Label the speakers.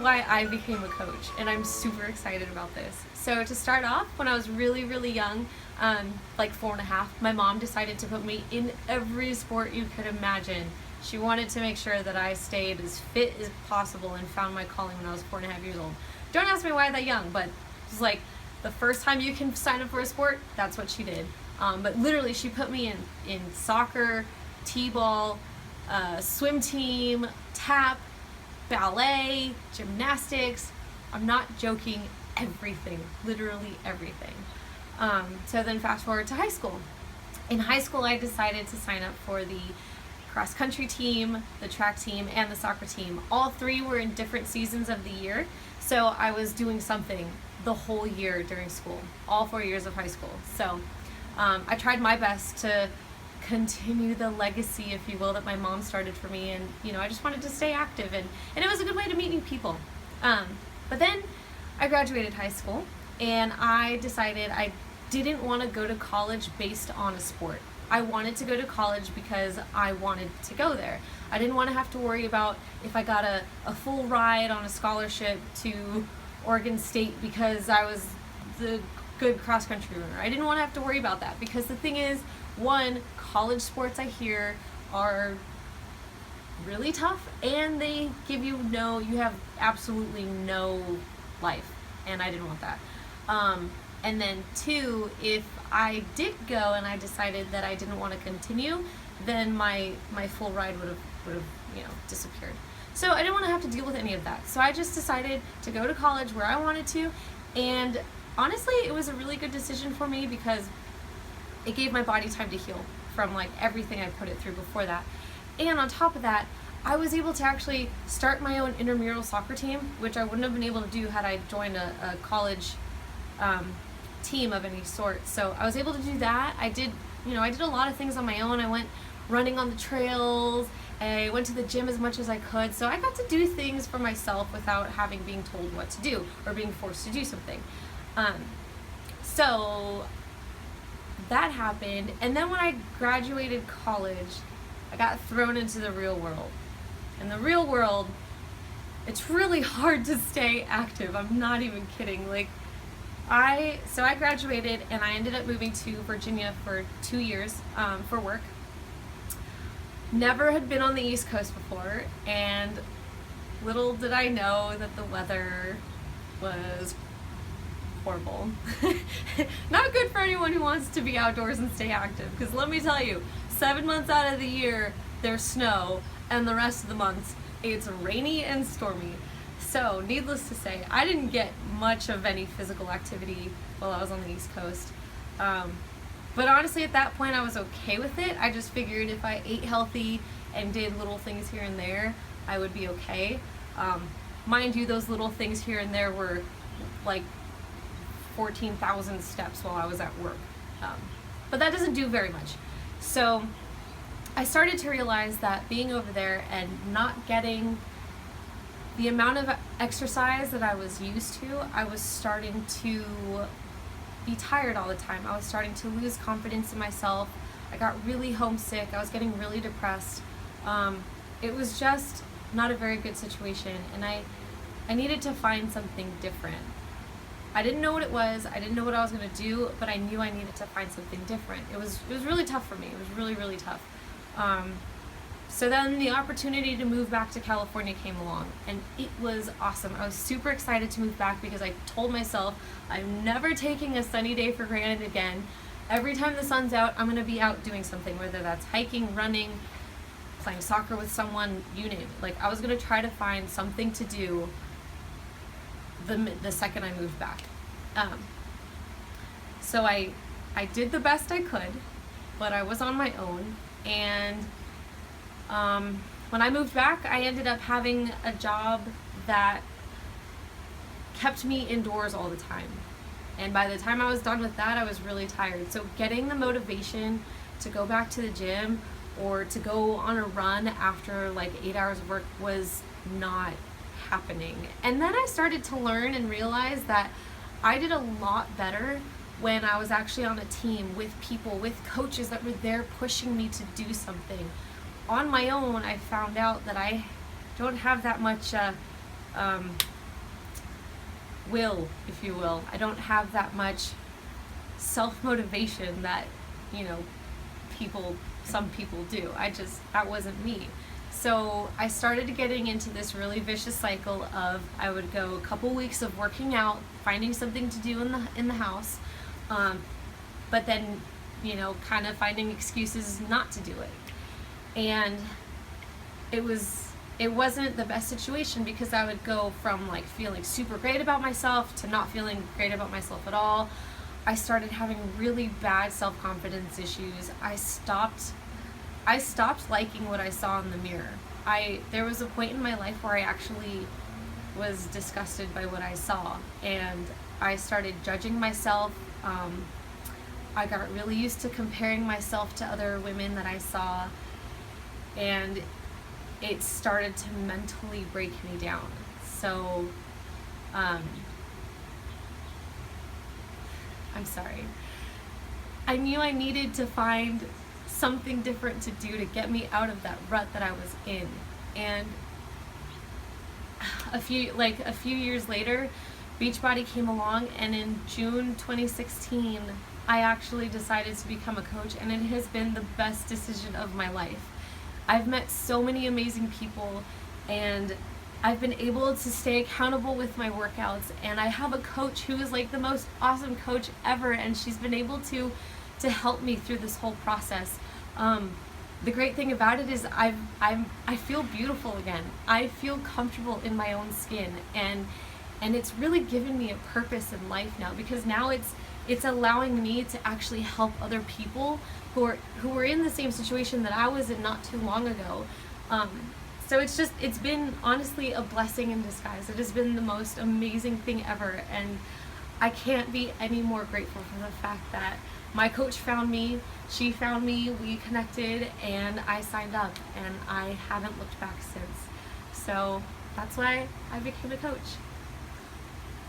Speaker 1: why I became a coach, and I'm super excited about this. So to start off, when I was really, really young, like 4.5, my mom decided to put me in every sport you could imagine. She wanted to make sure that I stayed as fit as possible and found my calling when I was 4.5 years old. Don't ask me why that young, but it's like the first time you can sign up for a sport, that's what she did. But literally, she put me in soccer, t-ball, swim team, tap, ballet, gymnastics. I'm not joking, everything, literally everything. So then fast forward to high school. In high school, I decided to sign up for the cross country team, the track team, and the soccer team. All three were in different seasons of the year, so I was doing something the whole year during school, all 4 years of high school. So I tried my best to continue the legacy, if you will, that my mom started for me, and I just wanted to stay active, and it was a good way to meet new people. But then I graduated high school, and I decided I didn't want to go to college based on a sport. I wanted to go to college because I wanted to go there. I didn't want to have to worry about if I got a full ride on a scholarship to Oregon State because I was the good cross-country runner. I didn't want to have to worry about that, because the thing is, one, college sports, I hear, are really tough, and they give you have absolutely no life, and I didn't want that. And then two, if I did go and I decided that I didn't want to continue, then my full ride would have disappeared. So I didn't want to have to deal with any of that. So I just decided to go to college where I wanted to, and honestly, it was a really good decision for me because it gave my body time to heal from like everything I put it through before that. And on top of that, I was able to actually start my own intramural soccer team, which I wouldn't have been able to do had I joined a college team of any sort. So I was able to do that. I did a lot of things on my own. I went running on the trails. I went to the gym as much as I could. So I got to do things for myself without being told what to do or being forced to do something. So that happened. And then when I graduated college, I got thrown into the real world. In the real world, it's really hard to stay active. I'm not even kidding. I graduated and I ended up moving to Virginia for 2 years for work. Never had been on the East Coast before, and little did I know that the weather was horrible. Not good for anyone who wants to be outdoors and stay active, because let me tell you, 7 months out of the year there's snow, and the rest of the months it's rainy and stormy. So needless to say, I didn't get much of any physical activity while I was on the East Coast. But honestly, at that point I was okay with it. I just figured if I ate healthy and did little things here and there, I would be okay. Mind you, those little things here and there were like 14,000 steps while I was at work. But that doesn't do very much. So I started to realize that being over there and not getting the amount of exercise that I was used to, I was starting to be tired all the time. I was starting to lose confidence in myself. I got really homesick. I was getting really depressed. It was just not a very good situation, and I needed to find something different. I didn't know what it was. I didn't know what I was going to do, but I knew I needed to find something different. It was really tough for me. It was really, really tough. So then the opportunity to move back to California came along, and it was awesome. I was super excited to move back because I told myself I'm never taking a sunny day for granted again. Every time the sun's out, I'm going to be out doing something, whether that's hiking, running, playing soccer with someone, you name it. I was going to try to find something to do the second I moved back. So I did the best I could, but I was on my own, and when I moved back, I ended up having a job that kept me indoors all the time. And by the time I was done with that, I was really tired. So getting the motivation to go back to the gym or to go on a run after 8 hours of work was not happening. And then I started to learn and realize that I did a lot better when I was actually on a team with people, with coaches that were there pushing me to do something. On my own, I found out that I don't have that much will, if you will. I don't have that much self-motivation that, you know, some people do. That wasn't me. So I started getting into this really vicious cycle of, I would go a couple weeks of working out, finding something to do in the house, but then, you know, kind of finding excuses not to do it. And it wasn't the best situation, because I would go from like feeling super great about myself to not feeling great about myself at all. I started having really bad self-confidence issues. I stopped liking what I saw in the mirror. There was a point in my life where I actually was disgusted by what I saw, and I started judging myself. I got really used to comparing myself to other women that I saw, and it started to mentally break me down. So, I'm sorry. I knew I needed to find something different to do to get me out of that rut that I was in. And a few years later, Beachbody came along, and in June 2016, I actually decided to become a coach, and it has been the best decision of my life. I've met so many amazing people, and I've been able to stay accountable with my workouts, and I have a coach who is like the most awesome coach ever, and she's been able to help me through this whole process. The great thing about it is I feel beautiful again. I feel comfortable in my own skin, and it's really given me a purpose in life now, because now it's allowing me to actually help other people who were in the same situation that I was in not too long ago. So it's been honestly a blessing in disguise. It has been the most amazing thing ever, and I can't be any more grateful for the fact that my coach found me, she found me, we connected, and I signed up, and I haven't looked back since. So that's why I became a coach.